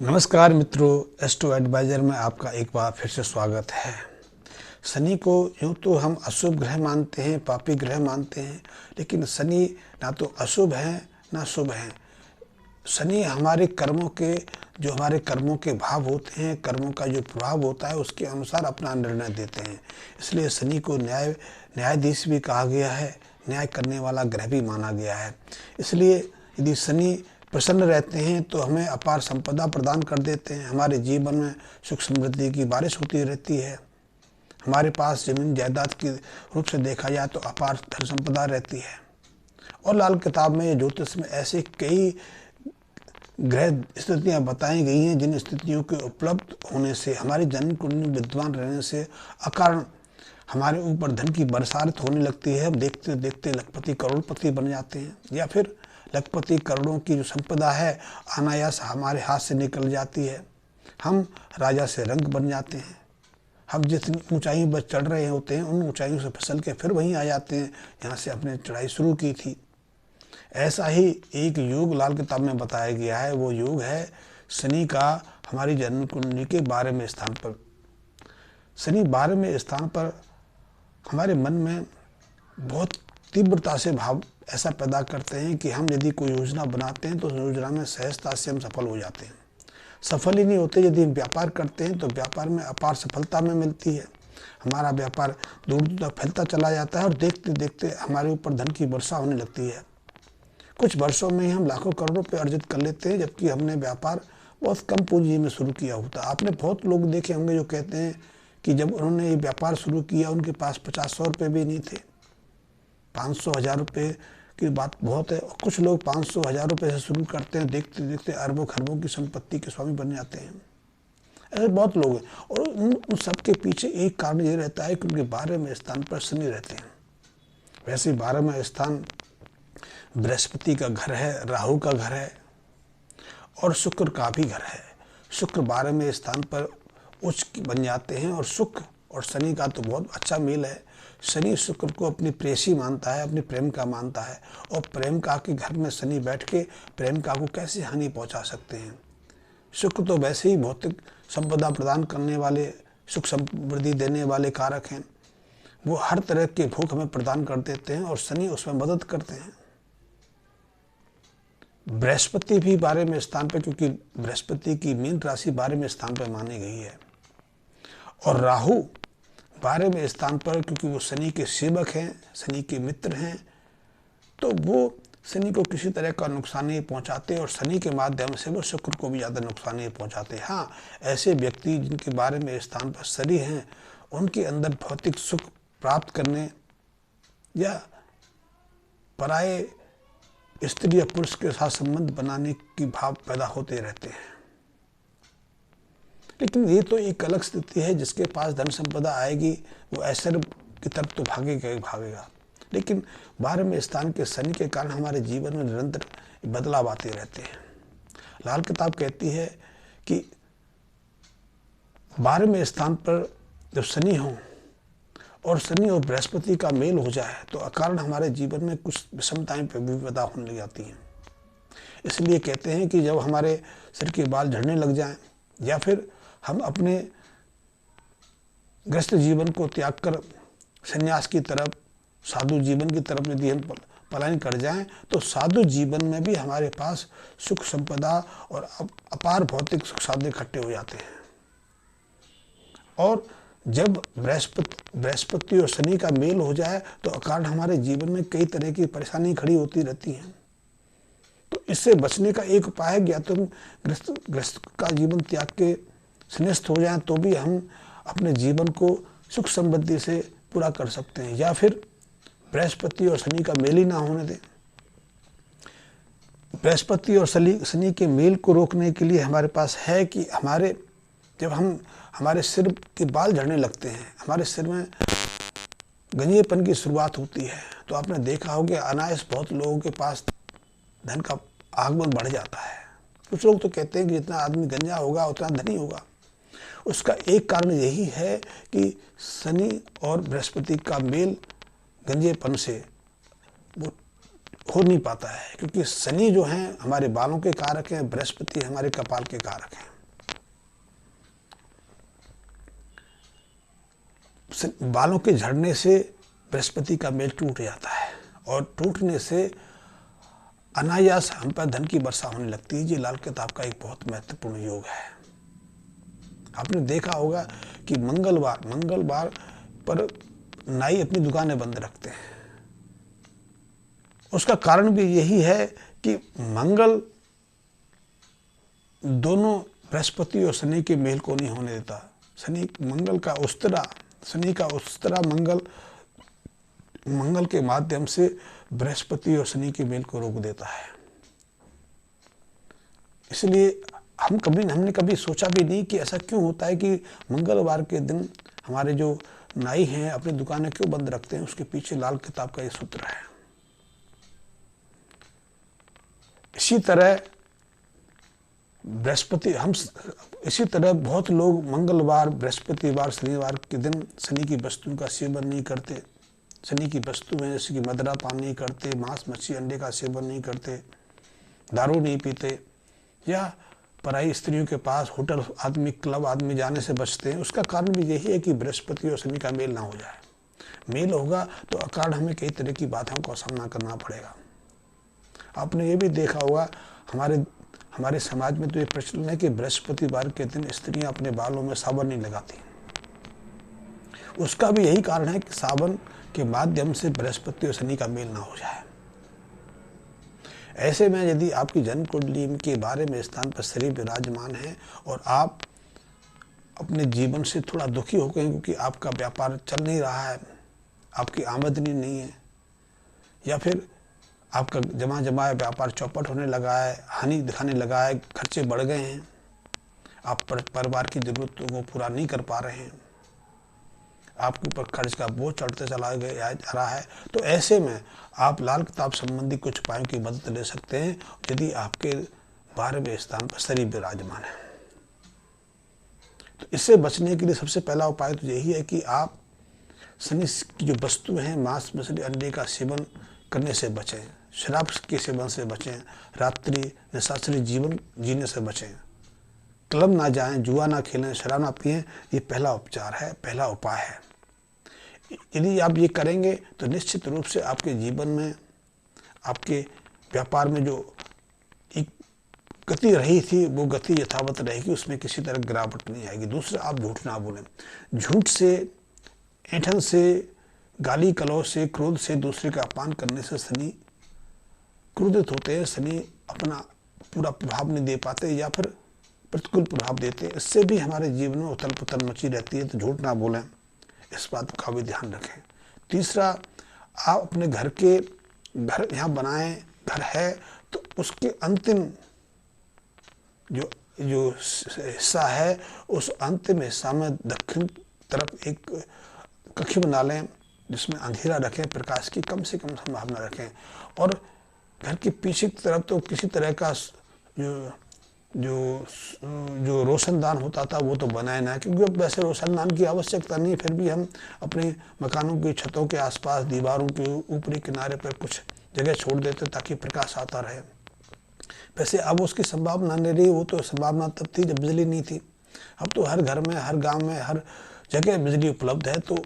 नमस्कार मित्रों, S2 adviser में आपका एक बार फिर से स्वागत है। शनि को यूँ तो हम अशुभ ग्रह मानते हैं, पापी ग्रह मानते हैं, लेकिन शनि ना तो अशुभ है ना शुभ है। शनि हमारे कर्मों के भाव होते हैं, कर्मों का जो प्रभाव होता है उसके अनुसार अपना निर्णय देते हैं। इसलिए शनि को न्यायाधीश भी कहा गया है, न्याय करने वाला ग्रह भी माना गया है। इसलिए यदि शनि प्रसन्न रहते हैं तो हमें अपार संपदा प्रदान कर देते हैं। हमारे जीवन में सुख समृद्धि की बारिश होती रहती है। हमारे पास जमीन जायदाद के रूप से देखा जाए तो अपार धन संपदा रहती है। और लाल किताब में ज्योतिष में ऐसे कई ग्रह स्थितियाँ बताई गई हैं जिन स्थितियों के उपलब्ध होने से, हमारी जन्म कुंडली विद्वान रहने से अकारण हमारे ऊपर धन की बरसात होने लगती है। हम देखते देखते लखपति करोड़पति बन जाते हैं, या फिर लखपति करोड़ों की जो संपदा है अनायास हमारे हाथ से निकल जाती है। हम राजा से रंक बन जाते हैं। हम जितनी ऊंचाई पर चढ़ रहे होते हैं उन ऊंचाइयों से फिसल के फिर वहीं आ जाते हैं जहाँ से अपने चढ़ाई शुरू की थी। ऐसा ही एक योग लाल किताब में बताया गया है। वो योग है शनि का हमारी जन्म कुंडली के 12वें स्थान पर। शनि 12वें स्थान पर हमारे मन में बहुत तीव्रता से भाव ऐसा पैदा करते हैं कि हम यदि कोई योजना बनाते हैं तो उस योजना में सहजता से हम सफल हो जाते हैं। सफल ही नहीं होते यदि हम व्यापार करते हैं तो व्यापार में अपार सफलता में मिलती है। हमारा व्यापार दूर दूर तक फैलता चला जाता है और देखते देखते हमारे ऊपर धन की वर्षा होने लगती है। कुछ वर्षों में ही हम लाखों करोड़ों रुपये अर्जित कर लेते हैं, जबकि हमने व्यापार बहुत कम पूंजी में शुरू किया होता है। आपने बहुत लोग देखे होंगे जो कहते हैं कि जब उन्होंने ये व्यापार शुरू किया उनके पास 50-100 रुपये भी नहीं थे। 500-1000 रुपये की बात बहुत है। और कुछ लोग 500-1000 रुपये से शुरू करते हैं, देखते देखते अरबों खरबों की संपत्ति के स्वामी बन जाते हैं। ऐसे बहुत लोग हैं। और उन सब के पीछे एक कारण ये रहता है कि उनके 12वें स्थान पर शनि रहते हैं। वैसे 12वां स्थान बृहस्पति का घर है, राहु का घर है और शुक्र का भी घर है। शुक्र 12वें स्थान पर उच्च बन जाते हैं। और शुक्र और शनि का तो बहुत अच्छा मेल है। शनि शुक्र को अपनी प्रेयसी मानता है, अपनी प्रेमिका मानता है। और प्रेमिका के घर में शनि बैठ के प्रेमिका को कैसे हानि पहुंचा सकते हैं। शुक्र तो वैसे ही भौतिक संपदा प्रदान करने वाले, सुख समृद्धि देने वाले कारक हैं। वो हर तरह के भोग हमें प्रदान कर देते हैं और शनि उसमें मदद करते हैं। बृहस्पति भी 12वें स्थान पर, क्योंकि बृहस्पति की मीन राशि 12वें स्थान पर मानी गई है। और राहु 12वें स्थान पर, क्योंकि वो शनि के सेवक हैं, शनि के मित्र हैं, तो वो शनि को किसी तरह का नुकसान नहीं पहुंचाते और शनि के माध्यम से वो शुक्र को भी ज़्यादा नुकसान नहीं पहुंचाते। हाँ, ऐसे व्यक्ति जिनके 12वें स्थान पर शनि हैं उनके अंदर भौतिक सुख प्राप्त करने या पराये स्त्री या पुरुष के साथ संबंध बनाने की भाव पैदा होते रहते हैं। लेकिन ये तो एक अलग स्थिति है। जिसके पास धन संपदा आएगी वो ऐश्वर्य की तरफ तो भागेगा ही भागेगा। लेकिन 12वें स्थान के शनि के कारण हमारे जीवन में निरंतर बदलाव आते रहते हैं। लाल किताब कहती है कि 12वें स्थान पर जब शनि हो और शनि और बृहस्पति का मेल हो जाए तो अकारण हमारे जीवन में कुछ विषमताएं पैदा होने लग जाती हैं। इसलिए कहते हैं कि जब हमारे सिर के बाल झड़ने लग जाएं या फिर हम अपने गृहस्थ जीवन को त्याग कर संन्यास की तरफ, साधु जीवन की तरफ यदि हम पलायन कर जाएं तो साधु जीवन में भी हमारे पास सुख संपदा और अपार भौतिक सुख साधन इकट्ठे हो जाते हैं। और जब बृहस्पति और शनि का मेल हो जाए तो अकारण हमारे जीवन में कई तरह की परेशानी खड़ी होती रहती हैं। तो इससे बचने का एक उपाय है, या तो हम गृहस्थ का जीवन त्याग के संन्यास्त हो जाएं तो भी हम अपने जीवन को सुख समृद्धि से पूरा कर सकते हैं, या फिर बृहस्पति और शनि का मेल ही ना होने दें। बृहस्पति और शनि के मेल को रोकने के लिए हमारे पास है कि जब हमारे सिर के बाल झड़ने लगते हैं, हमारे सिर में गंजेपन की शुरुआत होती है, तो आपने देखा होगा अनायास बहुत लोगों के पास धन का आगमन बढ़ जाता है। कुछ लोग तो कहते हैं कि जितना आदमी गंजा होगा उतना धनी होगा। उसका एक कारण यही है कि शनि और बृहस्पति का मेल गंजेपन से वो हो नहीं पाता है, क्योंकि शनि जो हैं हमारे बालों के कारक हैं, बृहस्पति हमारे कपाल के कारक हैं। बालों के झड़ने से बृहस्पति का मेल टूट जाता है और टूटने से अनायास हम पर धन की वर्षा होने लगती है। ये लाल किताब का एक बहुत महत्वपूर्ण योग है। आपने देखा होगा कि मंगलवार पर नाई अपनी दुकानें बंद रखते हैं। उसका कारण भी यही है कि मंगल दोनों बृहस्पति और शनि के मेल को नहीं होने देता। शनि का उस्तरा मंगल के माध्यम से बृहस्पति और शनि के मेल को रोक देता है। इसलिए हमने कभी सोचा भी नहीं कि ऐसा क्यों होता है कि मंगलवार के दिन हमारे जो नाई हैं अपनी दुकानें क्यों बंद रखते हैं। उसके पीछे लाल किताब का ये सूत्र है। इसी तरह बहुत लोग मंगलवार, बृहस्पतिवार, शनिवार के दिन शनि की वस्तुओं का सेवन नहीं करते। शनि की वस्तु में जैसे कि मदिरा पान नहीं करते, मांस मच्छी अंडे का सेवन नहीं करते, दारू नहीं पीते, या पराई स्त्रियों के पास होटल क्लब आदमी जाने से बचते हैं। उसका कारण भी यही है कि बृहस्पति और शनि का मेल ना हो जाए। मेल होगा तो अकारण हमें कई तरह की बाधाओं का सामना करना पड़ेगा। आपने ये भी देखा होगा हमारे समाज में तो ये प्रचलन है कि बृहस्पतिवार के दिन स्त्रियां अपने बालों में साबुन नहीं लगाती। उसका भी यही कारण है कि साबुन के माध्यम से बृहस्पति और शनि का मेल ना हो जाए। ऐसे में यदि आपकी जन्म कुंडली के बारे में स्थान पर शनि विराजमान है और आप अपने जीवन से थोड़ा दुखी हो गए क्योंकि आपका व्यापार चल नहीं रहा है, आपकी आमदनी नहीं है, या फिर आपका जमाया व्यापार चौपट होने लगा है, हानि दिखाने लगा है, खर्चे बढ़ गए हैं, आप परिवार की जरूरतों को पूरा नहीं कर पा रहे हैं, आपके ऊपर कर्ज का बोझ चढ़ते चला जा रहा है, तो ऐसे में आप लाल किताब संबंधी कुछ उपायों की मदद ले सकते हैं यदि आपके 12वें स्थान पर शनि विराजमान है। तो इससे बचने के लिए सबसे पहला उपाय तो यही है कि आप शनि की जो वस्तु हैं, मांस मछली अंडे का सेवन करने से बचें, शराब के सेवन से बचें, रात्रि निशाचरी जीवन जीने से बचें, क्लब ना जाएं, जुआ ना खेलें, शराब ना पिएं। ये पहला उपचार है, पहला उपाय है। यदि आप ये करेंगे तो निश्चित रूप से आपके जीवन में, आपके व्यापार में जो एक गति रही थी वो गति यथावत रहेगी, उसमें किसी तरह गिरावट नहीं आएगी। दूसरा, आप झूठ ना बोलें। झूठ से, ऐंठन से, गाली कलौज से, क्रोध से, दूसरे का अपमान करने से शनि क्रोधित होते हैं। शनि अपना पूरा प्रभाव नहीं दे पाते या फिर प्रतिकूल प्रभाव देते हैं। इससे भी हमारे जीवन में उथल पुथल मची रहती है। तो झूठ ना बोलें, इस बात का भी ध्यान रखें। तीसरा, आप अपने घर यहाँ बनाएं, घर है तो उसके अंतिम जो हिस्सा है, उस अंतिम हिस्सा में दक्षिण तरफ एक कक्ष बना लें जिसमें अंधेरा रखें, प्रकाश की कम से कम संभावना रखें। और घर के पीछे की तरफ तो किसी तरह का जो रोशनदान होता था वो तो बनाए ना, क्योंकि अब वैसे रोशनदान की आवश्यकता नहीं, फिर भी हम अपने मकानों की छतों के आसपास, दीवारों के ऊपरी किनारे पर कुछ जगह छोड़ देते ताकि प्रकाश आता रहे। वैसे अब उसकी संभावना नहीं रही, वो तो संभावना तब थी जब बिजली नहीं थी। अब तो हर घर में, हर गांव में, हर जगह बिजली उपलब्ध है, तो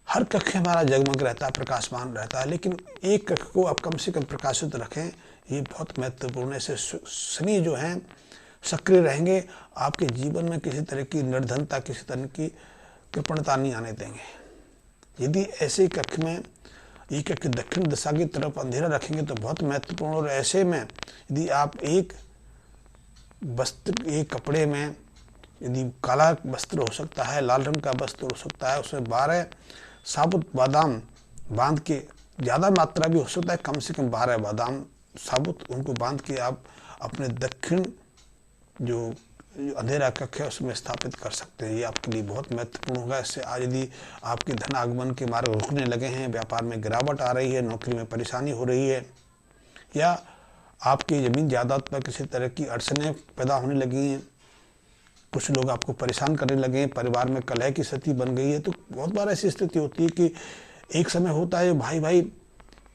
हर कक्ष हमारा जगमग रहता है, प्रकाशमान रहता है। लेकिन एक कक्ष को आप कम से कम प्रकाशित रखें, ये बहुत महत्वपूर्ण है। इससे शनि जो हैं सक्रिय रहेंगे, आपके जीवन में किसी तरह की निर्धनता, किसी तरह की कृपणता नहीं आने देंगे। यदि ऐसे कक्ष में एक कक्ष दक्षिण दिशा की तरफ अंधेरा रखेंगे तो बहुत महत्वपूर्ण। और ऐसे में यदि आप एक वस्त्र, एक कपड़े में, यदि काला वस्त्र हो सकता है, लाल रंग का वस्त्र हो सकता है, उसमें 12 साबुत बादाम बांध के, ज़्यादा मात्रा भी हो सकता है, कम से कम 12 बादाम साबुत, उनको बांध के आप अपने दक्षिण जो अंधेरा कक्ष है उसमें स्थापित कर सकते हैं। ये आपके लिए बहुत महत्वपूर्ण होगा। इससे आज यदि आपके धन आगमन के मार्ग रुकने लगे हैं, व्यापार में गिरावट आ रही है, नौकरी में परेशानी हो रही है, या आपकी ज़मीन जायदाद पर किसी तरह की अड़चनें पैदा होने लगी हैं, कुछ लोग आपको परेशान करने लगे हैं, परिवार में कलह की स्थिति बन गई है, तो बहुत बार ऐसी स्थिति होती है कि एक समय होता है भाई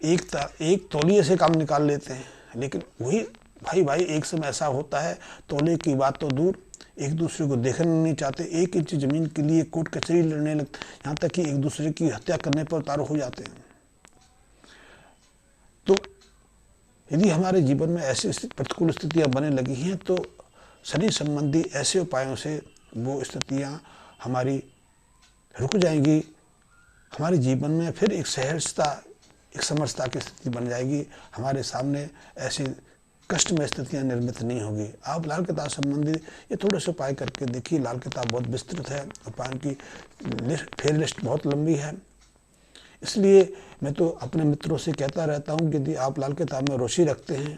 एक तौलिए से काम निकाल लेते हैं, लेकिन वही भाई एक समय ऐसा होता है, तौलिए की बात तो दूर, एक दूसरे को देखना नहीं चाहते, 1 इंच ज़मीन के लिए कोर्ट कचहरी लड़ने लगते, यहाँ तक कि एक दूसरे की हत्या करने पर उतारू हो जाते हैं। तो यदि हमारे जीवन में ऐसी प्रतिकूल स्थितियाँ बनने लगी हैं तो शनि संबंधी ऐसे उपायों से वो स्थितियाँ हमारी रुक जाएंगी, हमारे जीवन में फिर एक सहजता, एक समरसता की स्थिति बन जाएगी, हमारे सामने ऐसी कष्टमय स्थितियाँ निर्मित नहीं होगी। आप लाल किताब संबंधी ये थोड़े से उपाय करके देखिए। लाल किताब बहुत विस्तृत है, उपायों की फेर लिस्ट बहुत लंबी है। इसलिए मैं तो अपने मित्रों से कहता रहता हूँ कि यदि आप लाल किताब में रुचि रखते हैं,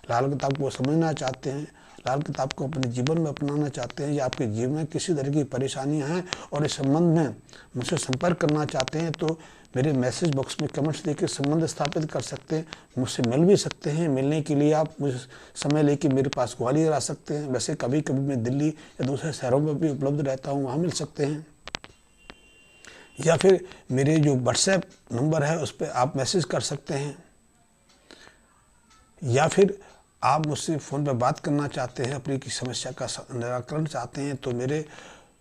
लाल किताब को समझना चाहते हैं, लाल किताब को अपने जीवन में अपनाना चाहते हैं, या आपके जीवन में किसी तरह की परेशानियां हैं और इस संबंध में मुझसे संपर्क करना चाहते हैं, तो मेरे मैसेज बॉक्स में कमेंट्स देकर संबंध स्थापित कर सकते हैं, मुझसे मिल भी सकते हैं। मिलने के लिए आप मुझे समय लेके मेरे पास ग्वालियर आ सकते हैं। वैसे कभी कभी मैं दिल्ली या दूसरे शहरों में भी उपलब्ध रहता हूँ, वहाँ मिल सकते हैं। या फिर मेरे जो व्हाट्सएप नंबर है उस पर आप मैसेज कर सकते हैं, या फिर आप मुझसे फ़ोन पर बात करना चाहते हैं, अपनी की समस्या का निराकरण चाहते हैं, तो मेरे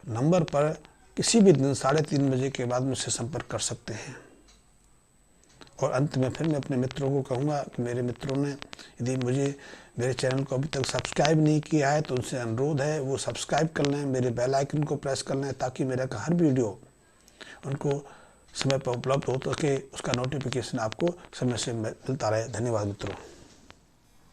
नंबर पर किसी भी दिन 3:30 बजे के बाद मुझसे संपर्क कर सकते हैं। और अंत में फिर मैं अपने मित्रों को कहूँगा कि मेरे मित्रों ने यदि मेरे चैनल को अभी तक सब्सक्राइब नहीं किया है तो उनसे अनुरोध है वो सब्सक्राइब कर लें, मेरे बेल आइकन को प्रेस कर लें, ताकि मेरा हर वीडियो उनको समय पर उपलब्ध हो सके, उसका नोटिफिकेशन आपको समय से मिलता रहे। धन्यवाद मित्रों।